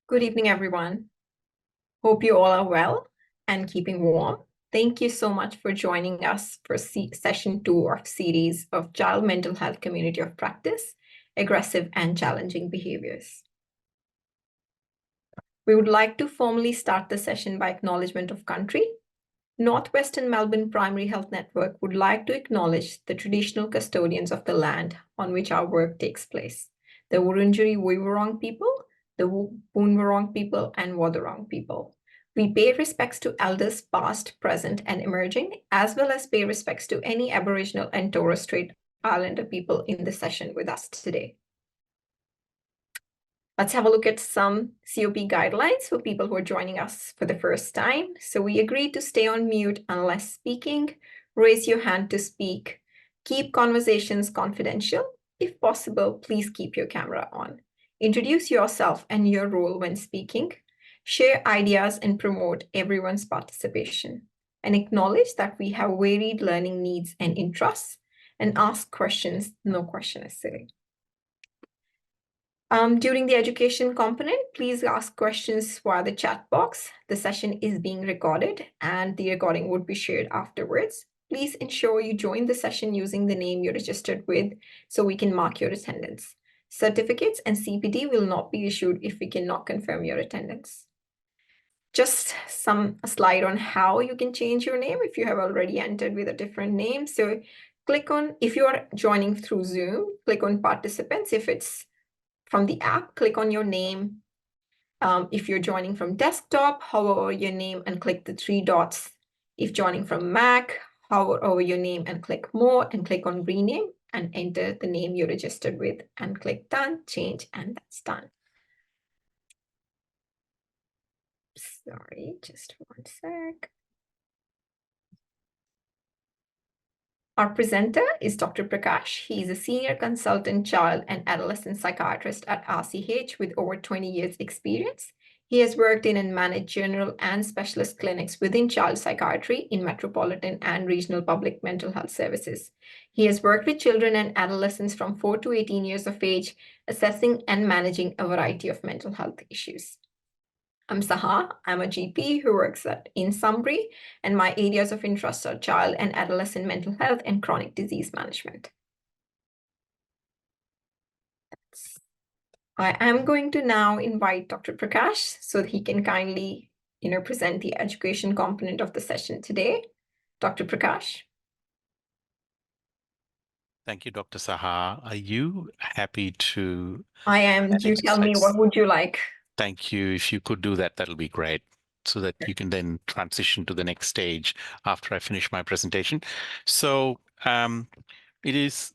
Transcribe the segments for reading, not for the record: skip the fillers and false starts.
Good evening, everyone. Hope you all are well and keeping warm. Thank you so much for joining us for session 2 of series of Child Mental Health Community of Practice, Aggressive and Challenging Behaviors. We would like to formally start the session by acknowledgement of country. Northwestern Melbourne Primary Health Network would like to acknowledge the traditional custodians of the land on which our work takes place, the Wurundjeri Woi-wurrung people, the Boon Wurrung people, and Wadawurrung people. We pay respects to elders past, present, and emerging, as well as pay respects to any Aboriginal and Torres Strait Islander people in the session with us today. Let's have a look at some COP guidelines for people who are joining us for the first time. So we agree to stay on mute unless speaking, raise your hand to speak, keep conversations confidential. If possible, please keep your camera on. Introduce yourself and your role when speaking, share ideas and promote everyone's participation, and acknowledge that we have varied learning needs and interests, and ask questions. No question is silly. During the education component, please ask questions via the chat box. The session is being recorded and the recording would be shared afterwards. Please ensure you join the session using the name you're registered with so we can mark your attendance. Certificates and CPD will not be issued if we cannot confirm your attendance. Just a slide on how you can change your name if you have already entered with a different name. So click on, if you are joining through Zoom, click on participants. If it's from the app, click on your name. If you're joining from desktop, hover over your name and click the 3 dots. If joining from Mac, hover over your name and click more and click on rename and enter the name you're registered with and click done, change, and that's done. Sorry, just one sec. Our presenter is Dr. Prakash. He is a senior consultant child and adolescent psychiatrist at RCH with over 20 years experience. He has worked in and managed general and specialist clinics within child psychiatry in metropolitan and regional public mental health services. He has worked with children and adolescents from 4 to 18 years of age, assessing and managing a variety of mental health issues. I'm Saha. I'm a GP who works in Sunbury, and my areas of interest are child and adolescent mental health and chronic disease management. I am going to now invite Dr. Prakash so that he can kindly, present the education component of the session today. Dr. Prakash. Thank you, Dr. Saha. Are you happy to? I am. You tell me, what would you like? Thank you. If you could do that, that'll be great, so that you can then transition to the next stage after I finish my presentation. So it is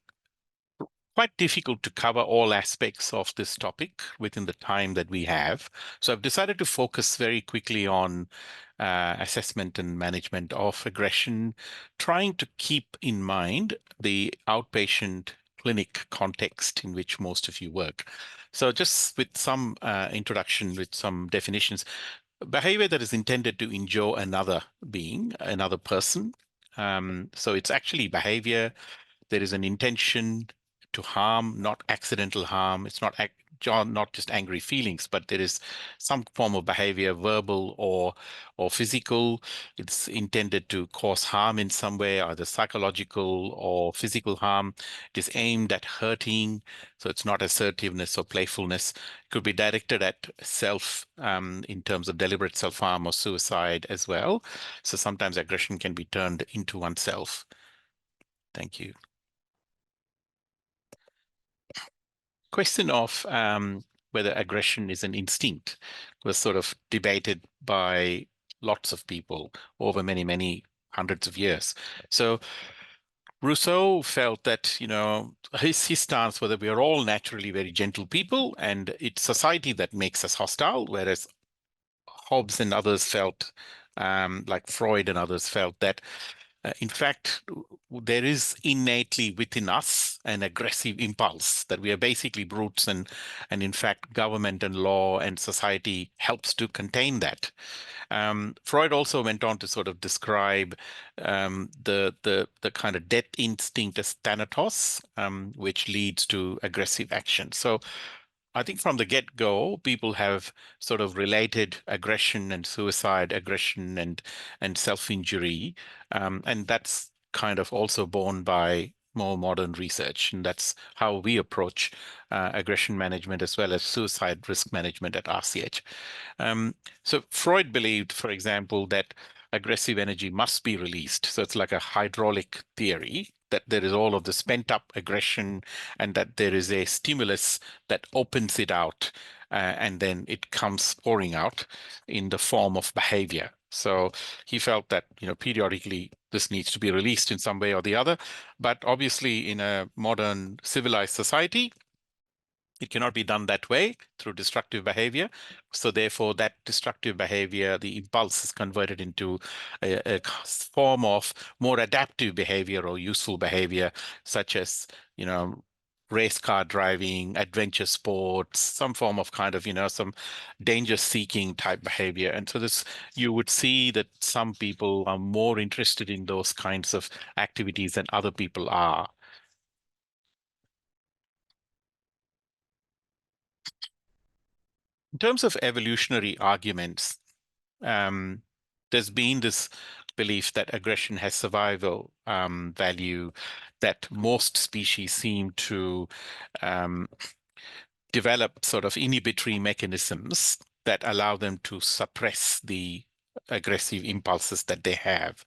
quite difficult to cover all aspects of this topic within the time that we have. So I've decided to focus very quickly on assessment and management of aggression, trying to keep in mind the outpatient clinic context in which most of you work. So just with some introduction, with some definitions, behavior that is intended to injure another being, another person. So it's actually behavior. There is an intention to harm, not accidental harm. It's not just angry feelings, but there is some form of behavior, verbal or physical. It's intended to cause harm in some way, either psychological or physical harm. It is aimed at hurting, so it's not assertiveness or playfulness. It could be directed at self in terms of deliberate self-harm or suicide as well. So sometimes aggression can be turned into oneself. Thank you. Question of whether aggression is an instinct was sort of debated by lots of people over many, many hundreds of years. So Rousseau felt that, his stance was that we are all naturally very gentle people and it's society that makes us hostile, whereas Hobbes and others felt, like Freud and others felt that in fact, there is innately within us an aggressive impulse, that we are basically brutes, and in fact, government and law and society helps to contain that. Freud also went on to sort of describe the kind of death instinct as thanatos, which leads to aggressive action. So I think from the get-go, people have sort of related aggression and suicide, aggression and self-injury, and that's kind of also borne by more modern research, and that's how we approach aggression management as well as suicide risk management at RCH. So Freud believed, for example, that aggressive energy must be released. So it's like a hydraulic theory, that there is all of the spent up aggression and that there is a stimulus that opens it out, and then it comes pouring out in the form of behavior. So he felt that, periodically this needs to be released in some way or the other. But obviously, in a modern civilized society, it cannot be done that way through destructive behavior. So therefore, that destructive behavior, the impulse, is converted into a form of more adaptive behavior or useful behavior, such as, race car driving, adventure sports, some form of kind of, some danger seeking type behavior. And so this, you would see that some people are more interested in those kinds of activities than other people are. In terms of evolutionary arguments, there's been this belief that aggression has survival value, that most species seem to develop sort of inhibitory mechanisms that allow them to suppress the aggressive impulses that they have.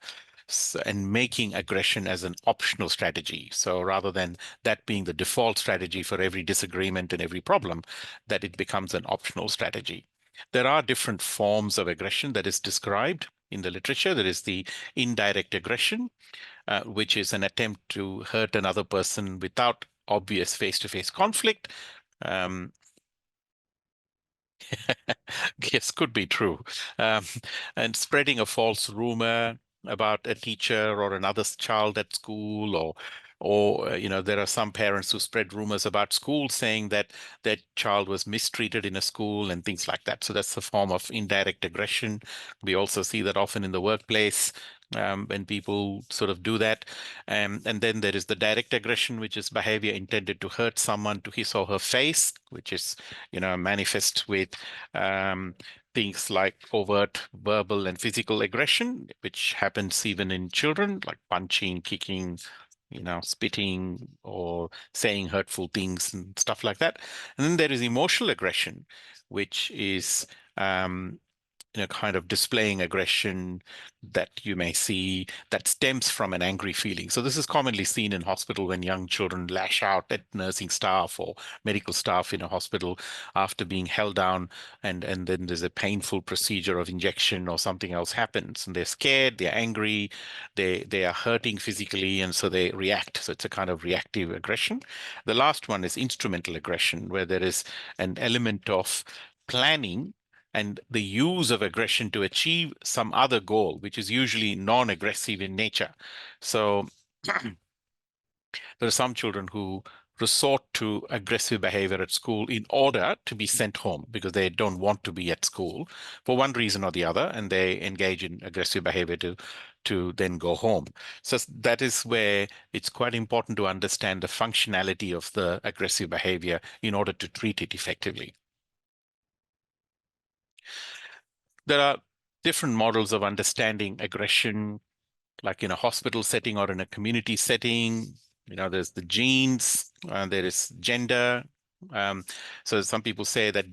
So, and making aggression as an optional strategy. So rather than that being the default strategy for every disagreement and every problem, that it becomes an optional strategy. There are different forms of aggression that is described in the literature. There is the indirect aggression, which is an attempt to hurt another person without obvious face-to-face conflict. Yes, could be true. Um, and spreading a false rumor about a teacher or another child at school, or there are some parents who spread rumors about schools saying that their child was mistreated in a school and things like that. So that's a form of indirect aggression. We also see that often in the workplace, when people sort of do that. And then there is the direct aggression, which is behavior intended to hurt someone to his or her face, which is, manifest with things like overt verbal and physical aggression, which happens even in children, like punching, kicking, spitting or saying hurtful things and stuff like that. And then there is emotional aggression, which is kind of displaying aggression that you may see that stems from an angry feeling. So this is commonly seen in hospital when young children lash out at nursing staff or medical staff in a hospital after being held down, and then there's a painful procedure of injection or something else happens, and they're scared, they're angry, they are hurting physically, and so they react. So it's a kind of reactive aggression. The last one is instrumental aggression, where there is an element of planning and the use of aggression to achieve some other goal, which is usually non-aggressive in nature. So there are some children who resort to aggressive behavior at school in order to be sent home because they don't want to be at school for one reason or the other, and they engage in aggressive behavior to then go home. So that is where it's quite important to understand the functionality of the aggressive behavior in order to treat it effectively. There are different models of understanding aggression, like in a hospital setting or in a community setting. There's the genes, there is gender. So some people say that,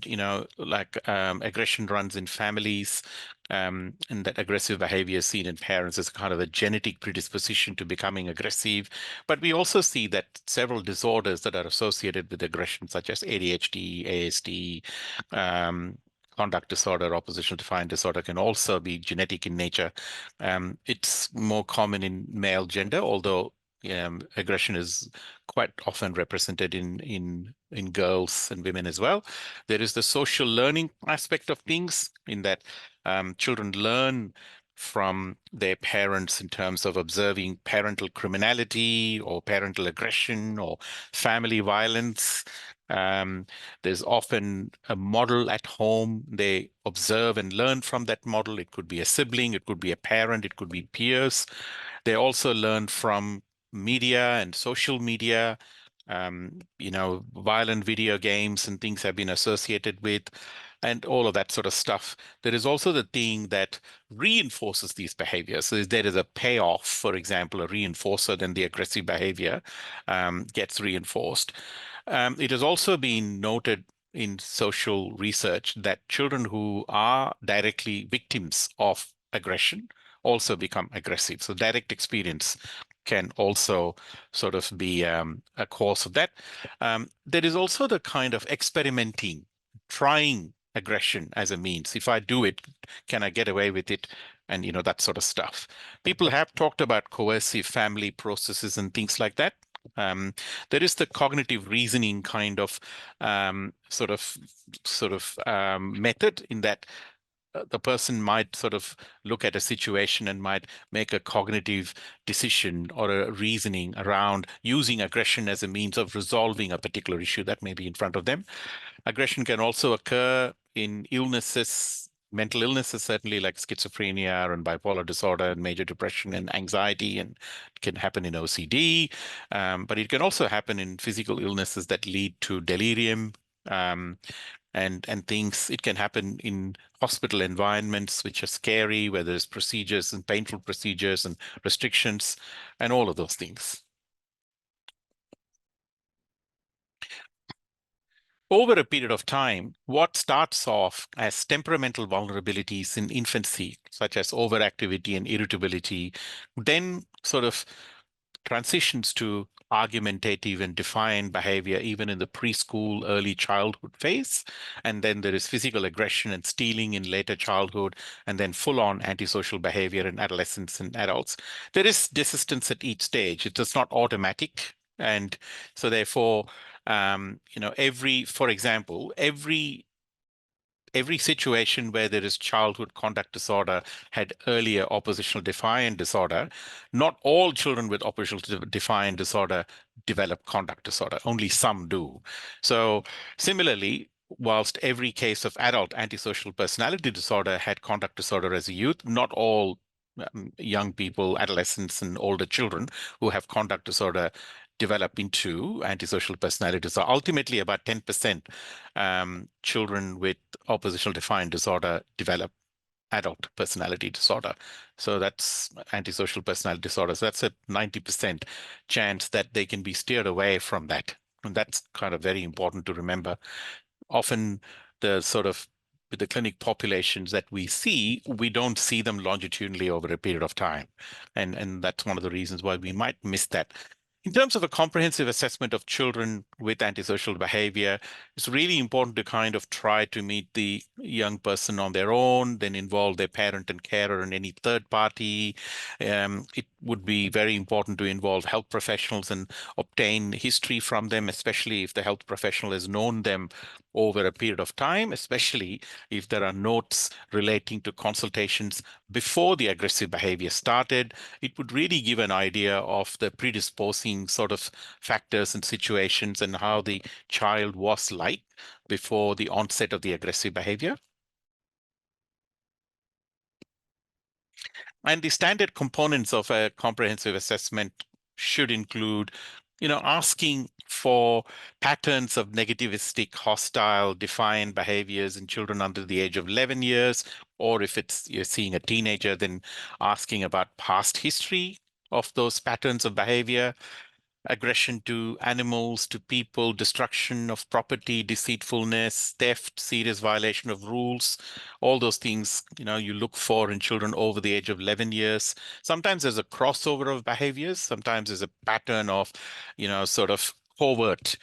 aggression runs in families, and that aggressive behavior is seen in parents as kind of a genetic predisposition to becoming aggressive. But we also see that several disorders that are associated with aggression, such as ADHD, ASD, conduct disorder, oppositional defiant disorder, can also be genetic in nature. It's more common in male gender, although aggression is quite often represented in girls and women as well. There is the social learning aspect of things, in that children learn from their parents in terms of observing parental criminality or parental aggression or family violence. There's often a model at home. They observe and learn from that model. It could be a sibling, it could be a parent, it could be peers. They also learn from media and social media. violent video games and things have been associated with, and all of that sort of stuff. There is also the thing that reinforces these behaviors. So there is a payoff, for example, a reinforcer, then the aggressive behavior gets reinforced. It has also been noted in social research that children who are directly victims of aggression also become aggressive. So direct experience can also sort of be a cause of that. There is also the kind of experimenting, trying aggression as a means. If I do it, can I get away with it? And that sort of stuff. People have talked about coercive family processes and things like that. There is the cognitive reasoning kind of method in that the person might sort of look at a situation and might make a cognitive decision or a reasoning around using aggression as a means of resolving a particular issue that may be in front of them. Aggression can also occur in illnesses, mental illnesses, certainly like schizophrenia and bipolar disorder and major depression and anxiety, and it can happen in OCD. But it can also happen in physical illnesses that lead to delirium. And things. It can happen in hospital environments which are scary, where there's procedures and painful procedures and restrictions and all of those things. Over a period of time, what starts off as temperamental vulnerabilities in infancy, such as overactivity and irritability, then sort of transitions to argumentative and defiant behavior even in the preschool, early childhood phase. And then there is physical aggression and stealing in later childhood, and then full-on antisocial behavior in adolescents and adults. There is desistance at each stage. It is not automatic. And so therefore, for example, every situation where there is childhood conduct disorder had earlier oppositional defiant disorder. Not all children with oppositional defiant disorder develop conduct disorder. Only some do. So similarly, whilst every case of adult antisocial personality disorder had conduct disorder as a youth, not all young people, adolescents, and older children who have conduct disorder develop into antisocial personality disorder. Ultimately, about 10% children with oppositional defiant disorder develop adult personality disorder. So that's antisocial personality disorder. So that's a 90% chance that they can be steered away from that. And that's kind of very important to remember. Often with the clinic populations that we see, we don't see them longitudinally over a period of time. And that's one of the reasons why we might miss that. In terms of a comprehensive assessment of children with antisocial behavior, it's really important to kind of try to meet the young person on their own, then involve their parent and carer and any third party. It would be very important to involve health professionals and obtain history from them, especially if the health professional has known them over a period of time, especially if there are notes relating to consultations before the aggressive behavior started. It would really give an idea of the predisposing sort of factors and situations and how the child was like before the onset of the aggressive behavior. And the standard components of a comprehensive assessment should include, asking for patterns of negativistic, hostile, defiant behaviors in children under the age of 11 years, or if you're seeing a teenager, then asking about past history of those patterns of behavior. Aggression to animals, to people, destruction of property, deceitfulness, theft, serious violation of rules, all those things, you look for in children over the age of 11 years. Sometimes there's a crossover of behaviors. Sometimes there's a pattern of, sort of covert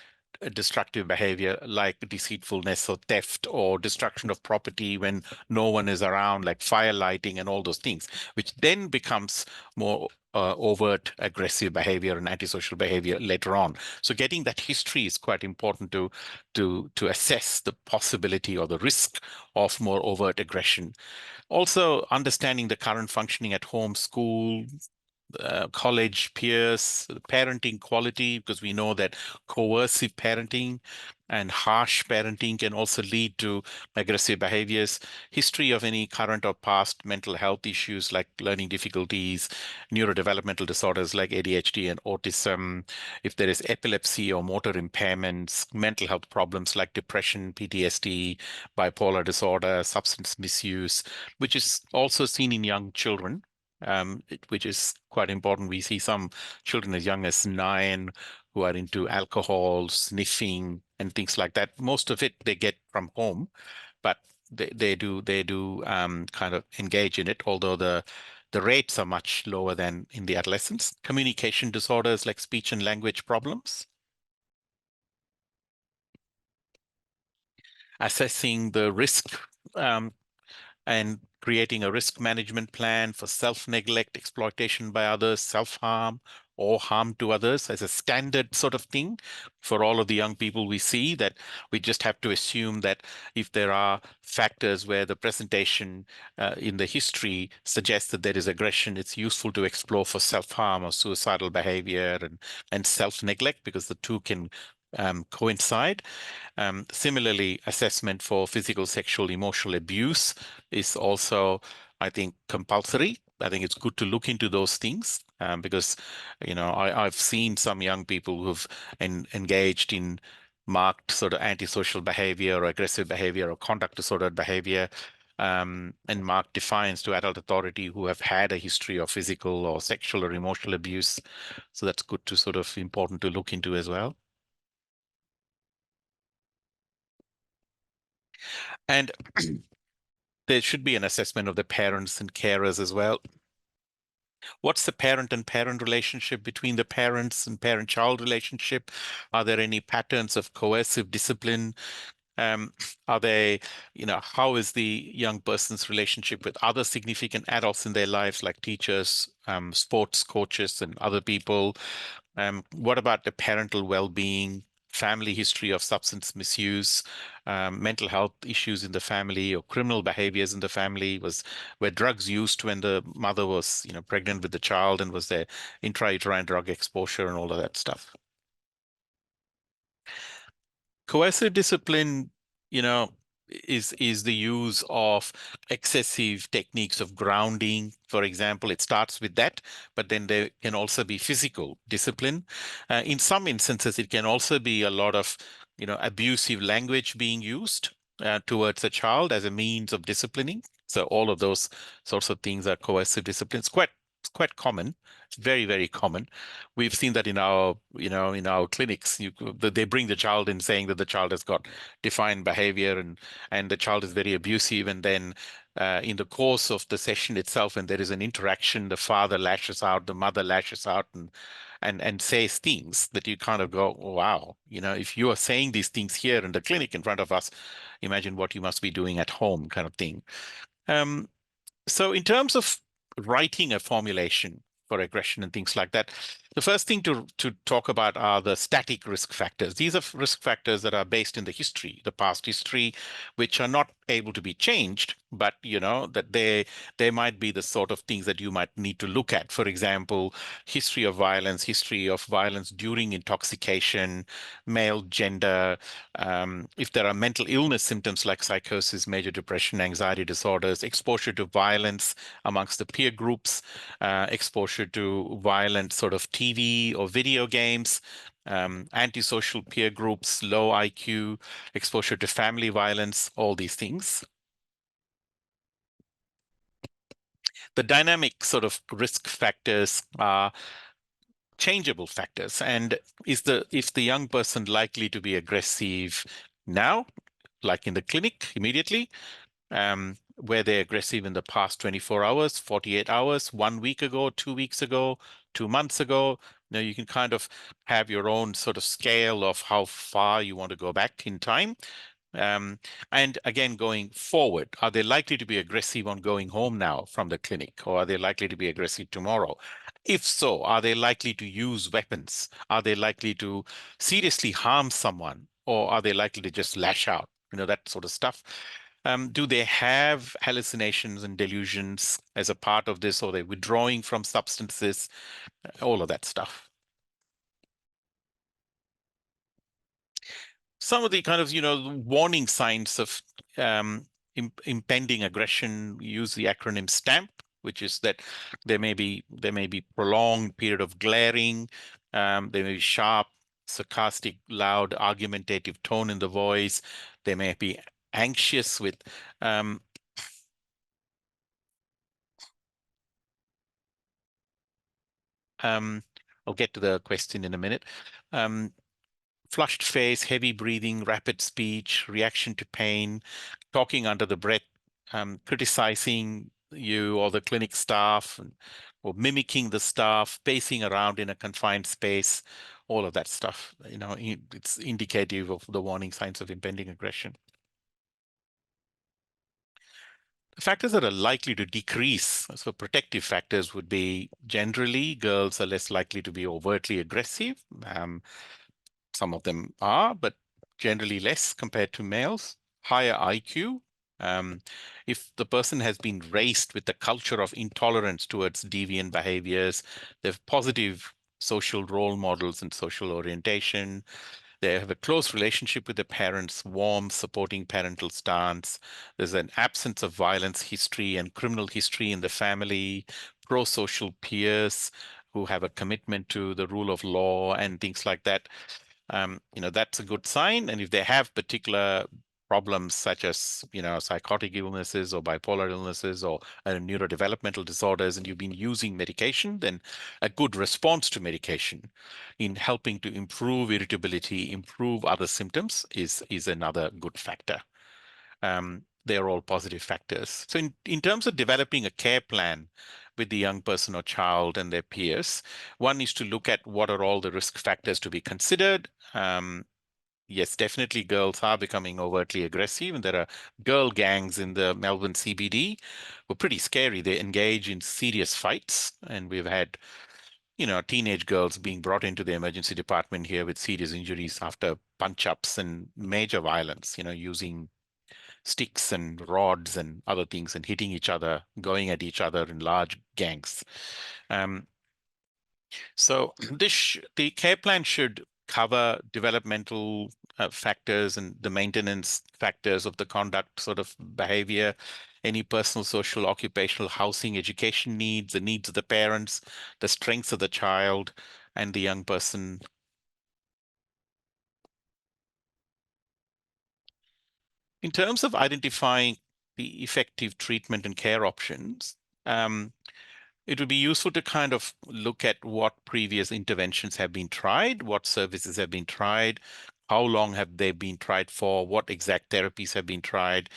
destructive behavior like deceitfulness or theft or destruction of property when no one is around, like fire lighting and all those things, which then becomes more overt aggressive behavior and antisocial behavior later on. So getting that history is quite important to assess the possibility or the risk of more overt aggression. Also, understanding the current functioning at home, school, college peers, parenting quality, because we know that coercive parenting and harsh parenting can also lead to aggressive behaviors, history of any current or past mental health issues like learning difficulties, neurodevelopmental disorders like ADHD and autism, if there is epilepsy or motor impairments, mental health problems like depression, PTSD, bipolar disorder, substance misuse, which is also seen in young children, which is quite important. We see some children as young as 9 who are into alcohol, sniffing, and things like that. Most of it they get from home, but they do kind of engage in it, although the rates are much lower than in the adolescents. Communication disorders like speech and language problems. Assessing the risk and creating a risk management plan for self-neglect, exploitation by others, self-harm, or harm to others as a standard sort of thing for all of the young people we see, that we just have to assume that if there are factors where the presentation in the history suggests that there is aggression, it's useful to explore for self-harm or suicidal behavior and self-neglect, because the two can coincide. Similarly, assessment for physical, sexual, emotional abuse is also, I think, compulsory. I think it's good to look into those things because, I've seen some young people who've engaged in marked sort of antisocial behavior or aggressive behavior or conduct disordered behavior, and marked defiance to adult authority who have had a history of physical or sexual or emotional abuse. So that's good to sort of important to look into as well. And there should be an assessment of the parents and carers as well. What's the parent and parent relationship between the parents and parent-child relationship? Are there any patterns of coercive discipline? Um, are they, how is the young person's relationship with other significant adults in their lives, like teachers, sports coaches, and other people? What about the parental well-being, family history of substance misuse, mental health issues in the family, or criminal behaviors in the family? Were drugs used when the mother was, pregnant with the child, and was there intrauterine drug exposure and all of that stuff? Coercive discipline, you know, is the use of excessive techniques of grounding. For example, it starts with that, but then there can also be physical discipline. In some instances, it can also be a lot of, abusive language being used towards a child as a means of disciplining. So all of those sorts of things are coercive discipline. It's quite common. It's very, very common. We've seen that in our, in our clinics. They bring the child in saying that the child has got defined behavior, and the child is very abusive. And then in the course of the session itself, when there is an interaction, the father lashes out, the mother lashes out, and says things that you kind of go, oh, wow, if you are saying these things here in the clinic in front of us, imagine what you must be doing at home, kind of thing. Um, so in terms of writing a formulation for aggression and things like that, the first thing to talk about are the static risk factors. These are risk factors that are based in the history, the past history, which are not able to be changed, but that they might be the sort of things that you might need to look at. For example, history of violence during intoxication, male gender, if there are mental illness symptoms like psychosis, major depression, anxiety disorders, exposure to violence amongst the peer groups, exposure to violent sort of TV or video games, antisocial peer groups, low IQ, exposure to family violence, all these things. The dynamic sort of risk factors are changeable factors. And if the young person likely to be aggressive now, like in the clinic immediately, were they aggressive in the past 24 hours, 48 hours, 1 week ago, 2 weeks ago, 2 months ago? You can kind of have your own sort of scale of how far you want to go back in time. And again, going forward, are they likely to be aggressive on going home now from the clinic, or are they likely to be aggressive tomorrow? If so, are they likely to use weapons? Are they likely to seriously harm someone, or are they likely to just lash out? That sort of stuff. Do they have hallucinations and delusions as a part of this, or they're withdrawing from substances? All of that stuff. Some of the kind of, warning signs of impending aggression, use the acronym STAMP, which is that there may be prolonged period of glaring, there may be sharp, sarcastic, loud, argumentative tone in the voice. They may be anxious with I'll get to the question in a minute. Flushed face, heavy breathing, rapid speech, reaction to pain, talking under the breath, criticizing you or the clinic staff, or mimicking the staff, pacing around in a confined space, all of that stuff. It's indicative of the warning signs of impending aggression. The factors that are likely to decrease, so protective factors would be generally girls are less likely to be overtly aggressive. Some of them are, but generally less compared to males. Higher IQ. If the person has been raised with the culture of intolerance towards deviant behaviors, they have positive social role models and social orientation. They have a close relationship with the parents, warm, supporting parental stance. There's an absence of violence history and criminal history in the family, pro-social peers who have a commitment to the rule of law and things like that. That's a good sign. And if they have particular problems such as, psychotic illnesses or bipolar illnesses or neurodevelopmental disorders, and you've been using medication, then a good response to medication in helping to improve irritability, improve other symptoms is another good factor. They're all positive factors. So in terms of developing a care plan with the young person or child and their peers, one is to look at what are all the risk factors to be considered. Yes, definitely girls are becoming overtly aggressive, and there are girl gangs in the Melbourne CBD who are pretty scary. They engage in serious fights, and we've had teenage girls being brought into the emergency department here with serious injuries after punch-ups and major violence, using sticks and rods and other things and hitting each other, going at each other in large gangs. So the care plan should cover developmental factors and the maintenance factors of the conduct sort of behavior, any personal, social, occupational, housing, education needs, the needs of the parents, the strengths of the child and the young person. In terms of identifying the effective treatment and care options, it would be useful to kind of look at what previous interventions have been tried, what services have been tried, how long have they been tried for, what exact therapies have been tried,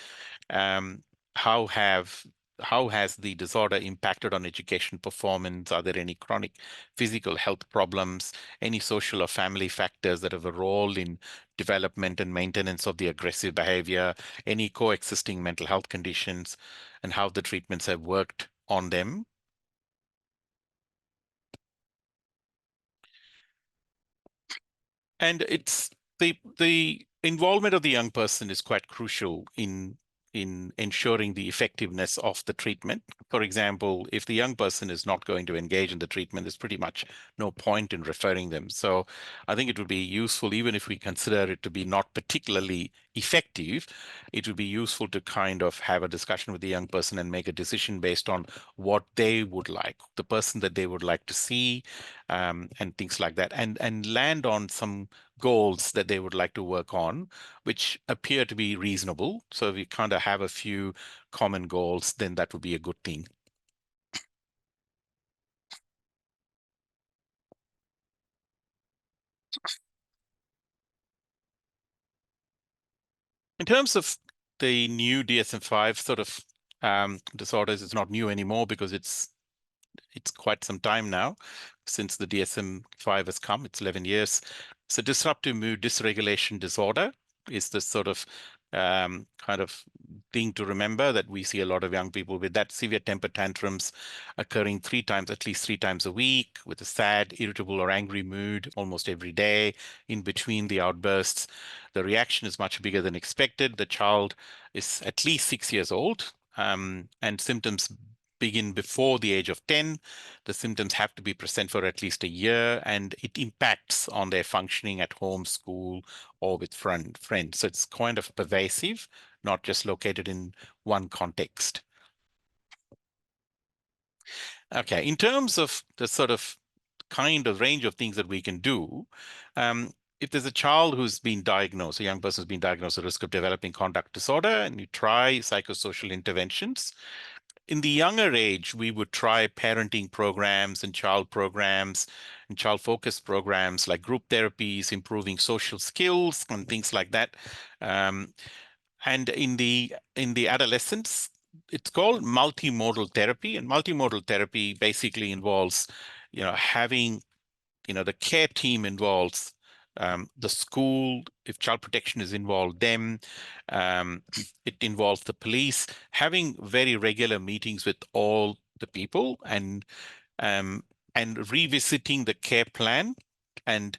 how has the disorder impacted on education performance? Are there any chronic physical health problems, any social or family factors that have a role in development and maintenance of the aggressive behavior, any coexisting mental health conditions, and how the treatments have worked on them? And it's the involvement of the young person is quite crucial in ensuring the effectiveness of the treatment. For example, if the young person is not going to engage in the treatment, there's pretty much no point in referring them. So I think it would be useful, even if we consider it to be not particularly effective, it would be useful to kind of have a discussion with the young person and make a decision based on what they would like, the person that they would like to see, and things like that, and land on some goals that they would like to work on, which appear to be reasonable. So if we kind of have a few common goals, then that would be a good thing. In terms of the new DSM-5 sort of disorders, it's not new anymore because it's quite some time now since the DSM-5 has come. It's 11 years. So disruptive mood dysregulation disorder is this sort of kind of thing to remember that we see a lot of young people with that severe temper tantrums occurring at least three times a week, with a sad, irritable, or angry mood almost every day in between the outbursts. The reaction is much bigger than expected. The child is at least 6 years old, and symptoms begin before the age of 10. The symptoms have to be present for at least a year, and it impacts on their functioning at home, school, or with friends. So it's kind of pervasive, not just located in one context. Okay, in terms of the sort of kind of range of things that we can do, if there's a child who's been diagnosed, a young person who's been diagnosed with risk of developing conduct disorder, and you try psychosocial interventions, in the younger age, we would try parenting programs and child focused programs like group therapies, improving social skills and things like that. And in the adolescents, it's called multimodal therapy. And multimodal therapy basically involves, having, the care team involves the school. If child protection is involved, them. It involves the police, having very regular meetings with all the people, um, and revisiting the care plan, and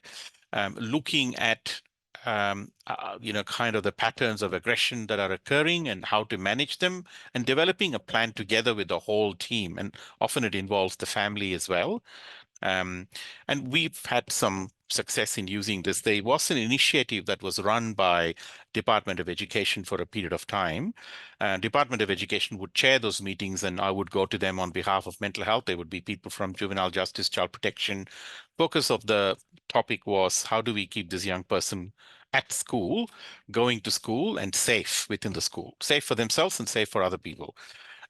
looking at kind of the patterns of aggression that are occurring and how to manage them, and developing a plan together with the whole team. And often it involves the family as well. Um, and we've had some success in using this. There was an initiative that was run by Department of Education for a period of time. Department of Education would chair those meetings, and I would go to them on behalf of mental health. There would be people from juvenile justice, child protection. Focus of the topic was, how do we keep this young person at school, going to school, and safe within the school, safe for themselves and safe for other people.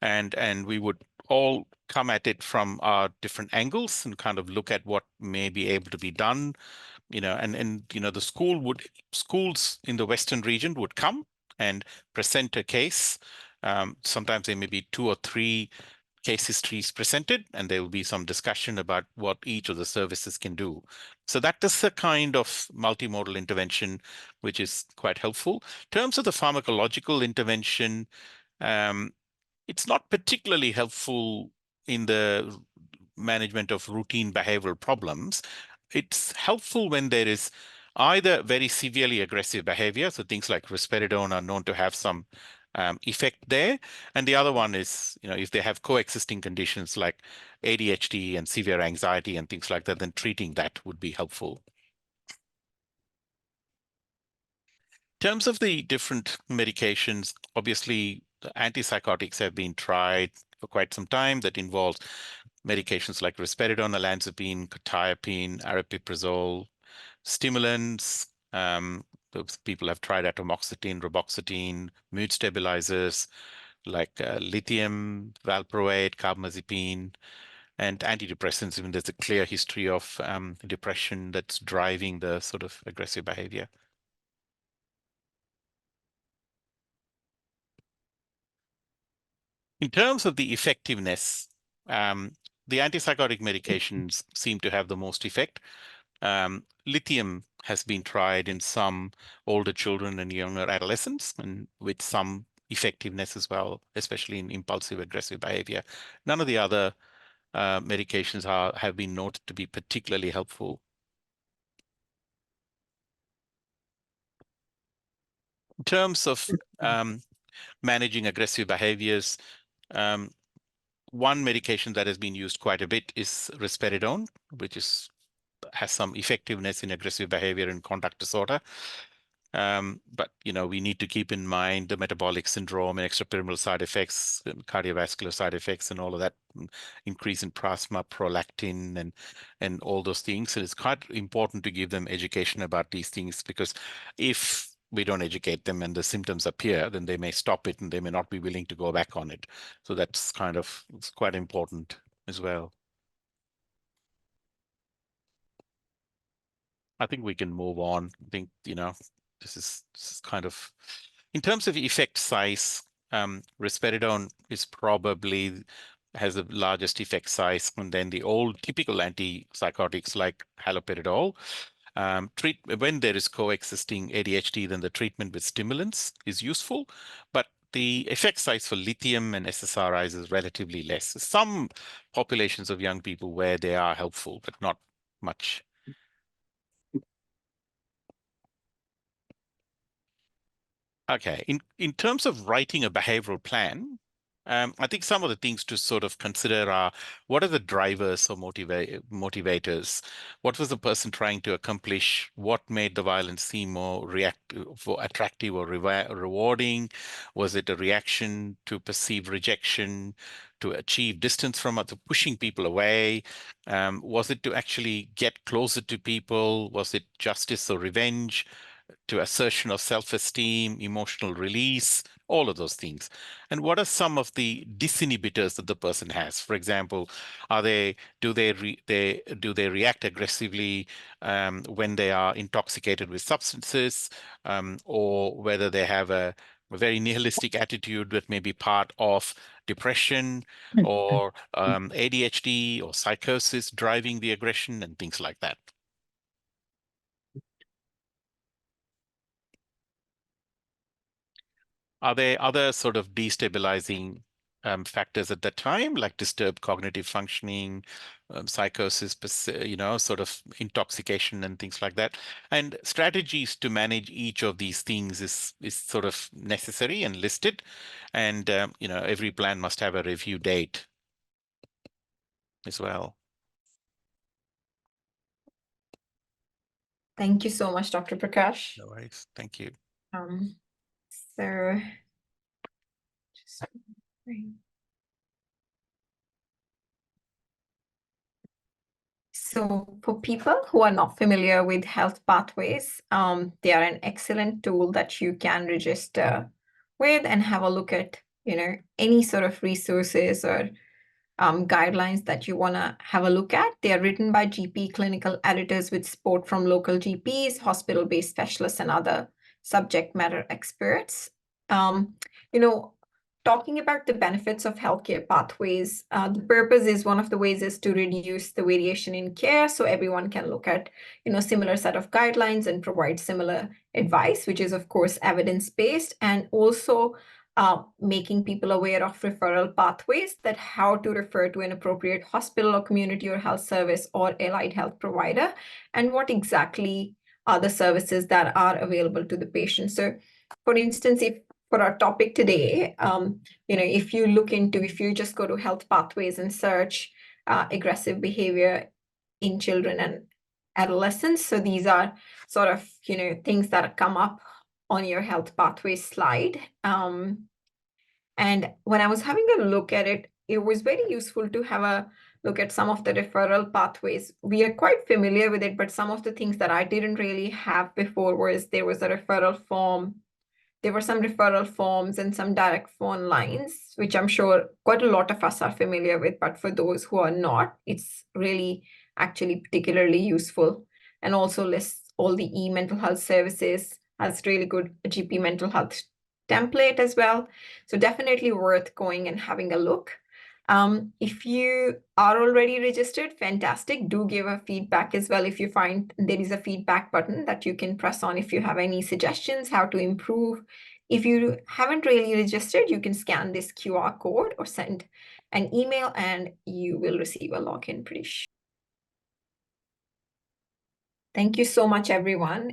And we would all come at it from different angles and kind of look at what may be able to be done. The schools in the Western region would come and present a case. Sometimes there may be 2 or 3 case histories presented, and there will be some discussion about what each of the services can do. So that is a kind of multimodal intervention, which is quite helpful. In terms of the pharmacological intervention, it's not particularly helpful in the management of routine behavioral problems. It's helpful when there is either very severely aggressive behavior, so things like risperidone are known to have some effect there. And the other one is, if they have coexisting conditions like ADHD and severe anxiety and things like that, then treating that would be helpful. In terms of the different medications, obviously, the antipsychotics have been tried for quite some time. That involves medications like risperidone, olanzapine, quetiapine, aripiprazole, stimulants. Those people have tried atomoxetine, reboxetine, mood stabilizers like lithium, valproate, carbamazepine, and antidepressants. Even there's a clear history of depression that's driving the sort of aggressive behavior. In terms of the effectiveness, the antipsychotic medications seem to have the most effect. Lithium has been tried in some older children and younger adolescents, and with some effectiveness as well, especially in impulsive aggressive behavior. None of the other medications have been noted to be particularly helpful. In terms of managing aggressive behaviors, one medication that has been used quite a bit is risperidone, which has some effectiveness in aggressive behavior and conduct disorder. But we need to keep in mind the metabolic syndrome and extrapyramidal side effects and cardiovascular side effects and all of that, increase in plasma, prolactin, and all those things. And it's quite important to give them education about these things, because if we don't educate them and the symptoms appear, then they may stop it and they may not be willing to go back on it. So it's quite important as well. I think we can move on. I think, this is kind of, in terms of effect size, risperidone is probably has the largest effect size, and then the old typical antipsychotics like haloperidol. When there is coexisting ADHD, then the treatment with stimulants is useful, but the effect size for lithium and SSRIs is relatively less. Some populations of young people where they are helpful, but not much. Okay, in terms of writing a behavioral plan, I think some of the things to sort of consider are what are the drivers or motivators? What was the person trying to accomplish? What made the violence seem more attractive or rewarding? Was it a reaction to perceived rejection, to achieve distance from other, pushing people away? Was it to actually get closer to people? Was it justice or revenge? To assertion of self-esteem, emotional release, all of those things. And what are some of the disinhibitors that the person has? For example, do they react aggressively when they are intoxicated with substances, or whether they have a very nihilistic attitude that may be part of depression or ADHD or psychosis driving the aggression and things like that. Are there other sort of destabilizing factors at that time, like disturbed cognitive functioning, psychosis, sort of intoxication and things like that? And strategies to manage each of these things is sort of necessary and listed. And, every plan must have a review date as well. Thank you so much, Dr. Prakash. No worries. Thank you. So just So for people who are not familiar with health pathways, they are an excellent tool that you can register with and have a look at, any sort of resources or guidelines that you want to have a look at. They are written by GP clinical editors with support from local GPs, hospital-based specialists, and other subject matter experts. Talking about the benefits of healthcare pathways, the purpose is one of the ways is to reduce the variation in care, so everyone can look at, similar set of guidelines and provide similar advice, which is of course evidence-based, and also making people aware of referral pathways, that how to refer to an appropriate hospital or community or health service or allied health provider, and what exactly are the services that are available to the patient. So for instance, if for our topic today, if you just go to health pathways and search aggressive behavior in children and adolescents, so these are sort of, things that come up on your health pathways slide. And when I was having a look at it, it was very useful to have a look at some of the referral pathways. We are quite familiar with it, but some of the things that I didn't really have before was there was a referral form. There were some referral forms and some direct phone lines, which I'm sure quite a lot of us are familiar with, but for those who are not, it's really actually particularly useful. And also lists all the e-mental health services, has really good GP mental health template as well. So definitely worth going and having a look. If you are already registered, fantastic. Do give a feedback as well. If you find there is a feedback button that you can press on if you have any suggestions how to improve. If you haven't really registered, you can scan this QR code or send an email and you will receive a login pretty sure. Thank you so much, everyone.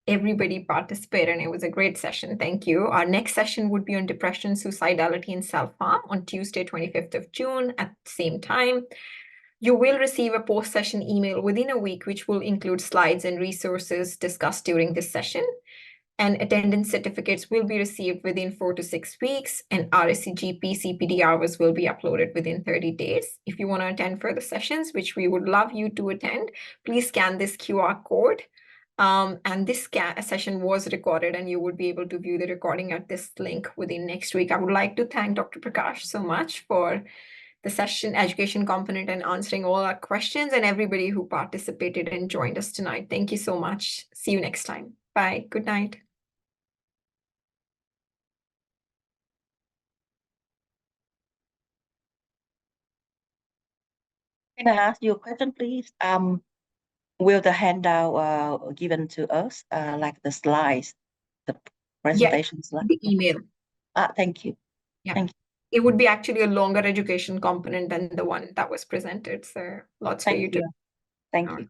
Everybody participated and it was a great session. Thank you. Our next session would be on depression, suicidality, and self-harm on Tuesday, 25th of June at the same time. You will receive a post-session email within a week, which will include slides and resources discussed during this session. And attendance certificates will be received within 4 to 6 weeks, and RSCGP CPD hours will be uploaded within 30 days. If you want to attend further sessions, which we would love you to attend, please scan this QR code. And this session was recorded, and you would be able to view the recording at this link within next week. I would like to thank Dr. Prakash so much for the session education component and answering all our questions, and everybody who participated and joined us tonight. Thank you so much. See you next time. Bye. Good night. Can I ask you a question, please? Will the handout given to us, like the slides, presentation slide? The email. Thank you. Yeah. Thank you. It would be actually a longer education component than the one that was presented. So lots for Thank you to. you. Thank you.